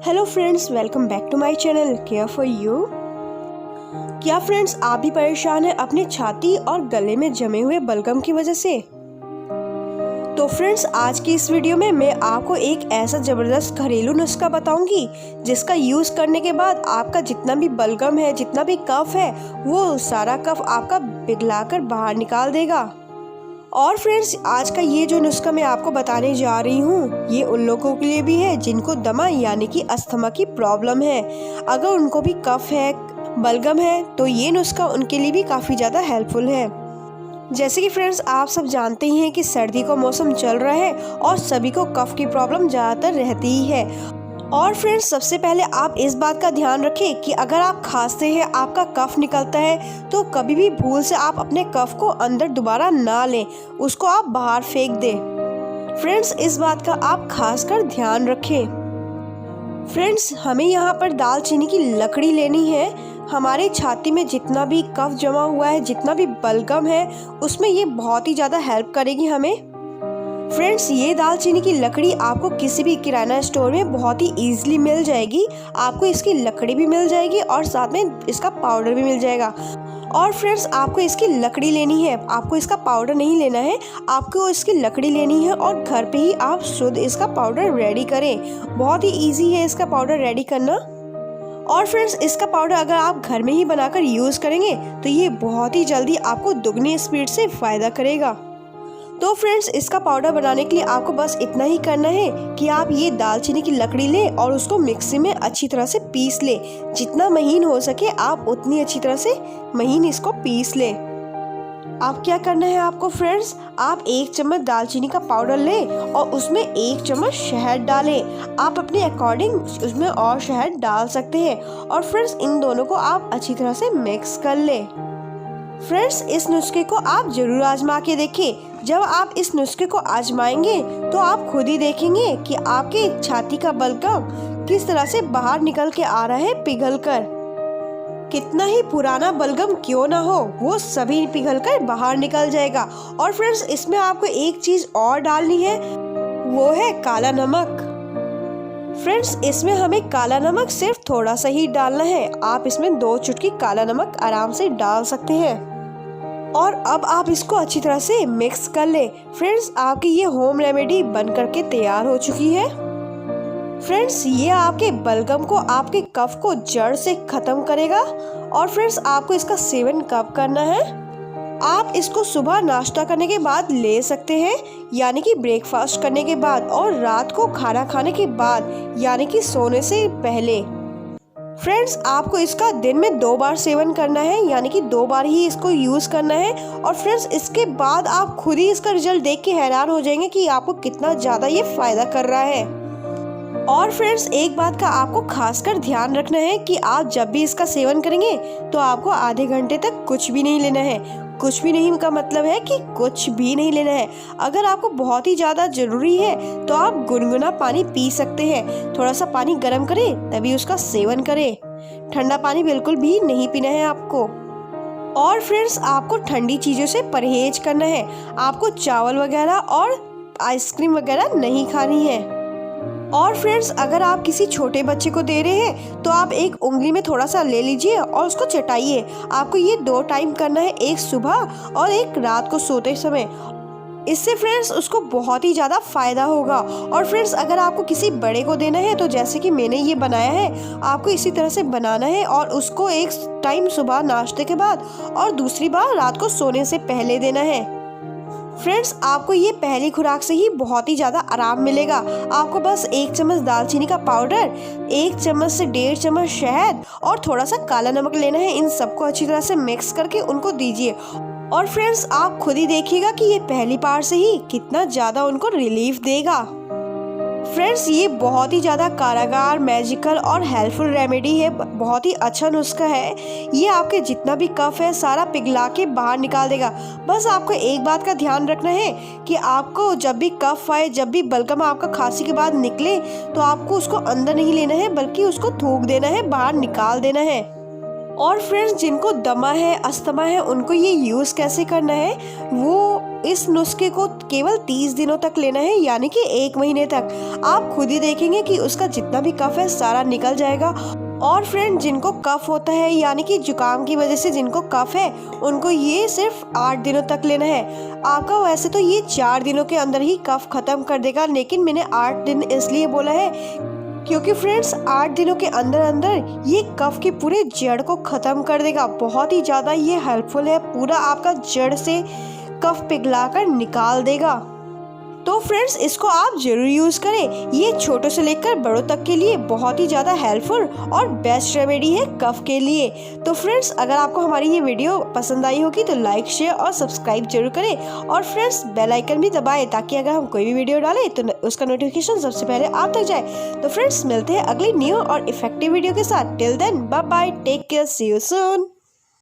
Hello friends, welcome back to my channel care for you. क्या friends आप भी परेशान हैं अपनी छाती और गले में जमे हुए बलगम की वजह से? तो फ्रेंड्स आज की इस वीडियो में मैं आपको एक ऐसा ज़बरदस्त घरेलू नुस्खा बताऊंगी जिसका यूज़ करने के बाद आपका जितना भी बलगम है, जितना भी कफ है, वो सारा कफ आपका पिघलाकर बाहर निकाल देगा। और फ्रेंड्स आज का ये जो नुस्खा मैं आपको बताने जा रही हूँ ये उन लोगों के लिए भी है जिनको दमा यानी कि अस्थमा की प्रॉब्लम है। अगर उनको भी कफ है, बलगम है तो ये नुस्खा उनके लिए भी काफ़ी ज़्यादा हेल्पफुल है। जैसे कि फ्रेंड्स आप सब जानते ही हैं कि सर्दी का मौसम चल रहा है और सभी को कफ की प्रॉब्लम ज़्यादातर रहती ही है। और फ्रेंड्स सबसे पहले आप इस बात का ध्यान रखें कि अगर आप खांसते हैं, आपका कफ निकलता है तो कभी भी भूल से आप अपने कफ को अंदर दोबारा ना लें, उसको आप बाहर फेंक दें। फ्रेंड्स इस बात का आप खासकर ध्यान रखें। फ्रेंड्स हमें यहाँ पर दालचीनी की लकड़ी लेनी है। हमारे छाती में जितना भी कफ जमा हुआ है, जितना भी बलगम है, उसमें ये बहुत ही ज़्यादा हेल्प करेगी हमें। फ्रेंड्स ये दालचीनी की लकड़ी आपको किसी भी किराना स्टोर में बहुत ही ईजिली मिल जाएगी। आपको इसकी लकड़ी भी मिल जाएगी और साथ में इसका पाउडर भी मिल जाएगा। और फ्रेंड्स आपको इसकी लकड़ी लेनी है, आपको इसका पाउडर नहीं लेना है, आपको इसकी लकड़ी लेनी है और घर पे ही आप शुद्ध इसका पाउडर रेडी करें। बहुत ही ईजी है इसका पाउडर रेडी करना। और फ्रेंड्स इसका पाउडर अगर आप घर में ही बनाकर यूज़ करेंगे तो ये बहुत ही जल्दी आपको दुगनी स्पीड से फ़ायदा करेगा। तो फ्रेंड्स इसका पाउडर बनाने के लिए आपको बस इतना ही करना है कि आप ये दालचीनी की लकड़ी लें और उसको मिक्सी में अच्छी तरह से पीस लें। जितना महीन हो सके आप उतनी अच्छी तरह से महीन इसको पीस लें। अब क्या करना है आपको फ्रेंड्स, आप 1 चम्मच दालचीनी का पाउडर लें और उसमें 1 चम्मच शहद डालें। आप अपने अकॉर्डिंग उसमें और शहद डाल सकते हैं। और फ्रेंड्स इन दोनों को आप अच्छी तरह से मिक्स कर लें। फ्रेंड्स इस नुस्खे को आप जरूर आजमा के देखें। जब आप इस नुस्खे को आजमाएंगे तो आप खुद ही देखेंगे कि आपके छाती का बलगम किस तरह से बाहर निकल के आ रहा है पिघल कर। कितना ही पुराना बलगम क्यों ना हो, वो सभी पिघल कर बाहर निकल जाएगा। और फ्रेंड्स इसमें आपको एक चीज और डालनी है, वो है काला नमक। फ्रेंड्स इसमें हमें काला नमक सिर्फ थोड़ा सा ही डालना है। आप इसमें 2 चुटकी काला नमक आराम से डाल सकते हैं। और अब आप इसको अच्छी तरह से मिक्स कर ले। फ्रेंड्स आपकी ये होम रेमेडी बन करके तैयार हो चुकी है। फ्रेंड्स ये आपके बलगम को, आपके कफ को जड़ से खत्म करेगा। और फ्रेंड्स आपको इसका सेवन कब करना है, आप इसको सुबह नाश्ता करने के बाद ले सकते हैं यानी कि ब्रेकफास्ट करने के बाद, और रात को खाना खाने के बाद यानी कि सोने से पहले। फ्रेंड्स आपको इसका दिन में 2 बार सेवन करना है यानी कि 2 बार ही इसको यूज़ करना है। और फ्रेंड्स इसके बाद आप खुद ही इसका रिजल्ट देख के हैरान हो जाएंगे कि आपको कितना ज़्यादा ये फ़ायदा कर रहा है। और फ्रेंड्स एक बात का आपको खासकर ध्यान रखना है कि आप जब भी इसका सेवन करेंगे तो आपको आधे घंटे तक कुछ भी नहीं लेना है। कुछ भी नहीं का मतलब है कि कुछ भी नहीं लेना है। अगर आपको बहुत ही ज़्यादा ज़रूरी है तो आप गुनगुना पानी पी सकते हैं। थोड़ा सा पानी गर्म करें तभी उसका सेवन करें। ठंडा पानी बिल्कुल भी नहीं पीना है आपको। और फ्रेंड्स आपको ठंडी चीज़ों से परहेज करना है। आपको चावल वगैरह और आइसक्रीम वगैरह नहीं खानी है। और फ्रेंड्स अगर आप किसी छोटे बच्चे को दे रहे हैं तो आप एक उंगली में थोड़ा सा ले लीजिए और उसको चटाइए। आपको ये 2 टाइम करना है, एक सुबह और एक रात को सोते समय। इससे फ्रेंड्स उसको बहुत ही ज़्यादा फ़ायदा होगा। और फ्रेंड्स अगर आपको किसी बड़े को देना है तो जैसे कि मैंने ये बनाया है, आपको इसी तरह से बनाना है और उसको एक टाइम सुबह नाश्ते के बाद और दूसरी बार रात को सोने से पहले देना है। फ्रेंड्स आपको ये पहली खुराक से ही बहुत ही ज़्यादा आराम मिलेगा। आपको बस 1 चम्मच दालचीनी का पाउडर, 1 चम्मच से 1.5 चम्मच शहद और थोड़ा सा काला नमक लेना है। इन सबको अच्छी तरह से मिक्स करके उनको दीजिए। और फ्रेंड्स आप खुद ही देखिएगा कि ये पहली बार से ही कितना ज़्यादा उनको रिलीफ देगा। फ्रेंड्स ये बहुत ही ज़्यादा कारागार, मैजिकल और हेल्पफुल रेमेडी है। बहुत ही अच्छा नुस्खा है। ये आपके जितना भी कफ है सारा पिघला के बाहर निकाल देगा। बस आपको एक बात का ध्यान रखना है कि आपको जब भी कफ आए, जब भी बलगम आपका खांसी के बाद निकले तो आपको उसको अंदर नहीं लेना है बल्कि उसको थूक देना है, बाहर निकाल देना है। और फ्रेंड्स जिनको दमा है, अस्थमा है, उनको ये यूज़ कैसे करना है वो इस नुस्खे को केवल 30 दिनों तक लेना है, यानी कि 1 महीने तक। आप खुद ही देखेंगे कि उसका जितना भी कफ है सारा निकल जाएगा। और फ्रेंड, जिनको कफ होता है यानी कि जुकाम की वजह से जिनको कफ है, उनको ये सिर्फ 8 दिनों तक लेना है। आपका वैसे तो ये 4 दिनों के अंदर ही कफ खत्म कर देगा, लेकिन मैंने 8 दिन इसलिए बोला है क्योंकि फ्रेंड्स 8 दिनों के अंदर अंदर ये कफ की पूरे जड़ को खत्म कर देगा। बहुत ही ज़्यादा ये हेल्पफुल है, पूरा आपका जड़ से कफ पिघलाकर निकाल देगा। तो फ्रेंड्स, इसको आप जरूर यूज़ करें। ये छोटों से लेकर बड़ों तक के लिए बहुत ही ज़्यादा हेल्पफुल और बेस्ट रेमेडी है कफ के लिए। तो फ्रेंड्स, अगर आपको हमारी ये वीडियो पसंद आई होगी तो लाइक, शेयर और सब्सक्राइब जरूर करें। और फ्रेंड्स, बेल आइकन भी दबाएं ताकि अगर हम कोई भी वीडियो डालें तो उसका नोटिफिकेशन सबसे पहले आप तक जाए। तो फ्रेंड्स, मिलते हैं अगली न्यू और इफेक्टिव वीडियो के साथ। Till then, bye bye, take care, see you soon.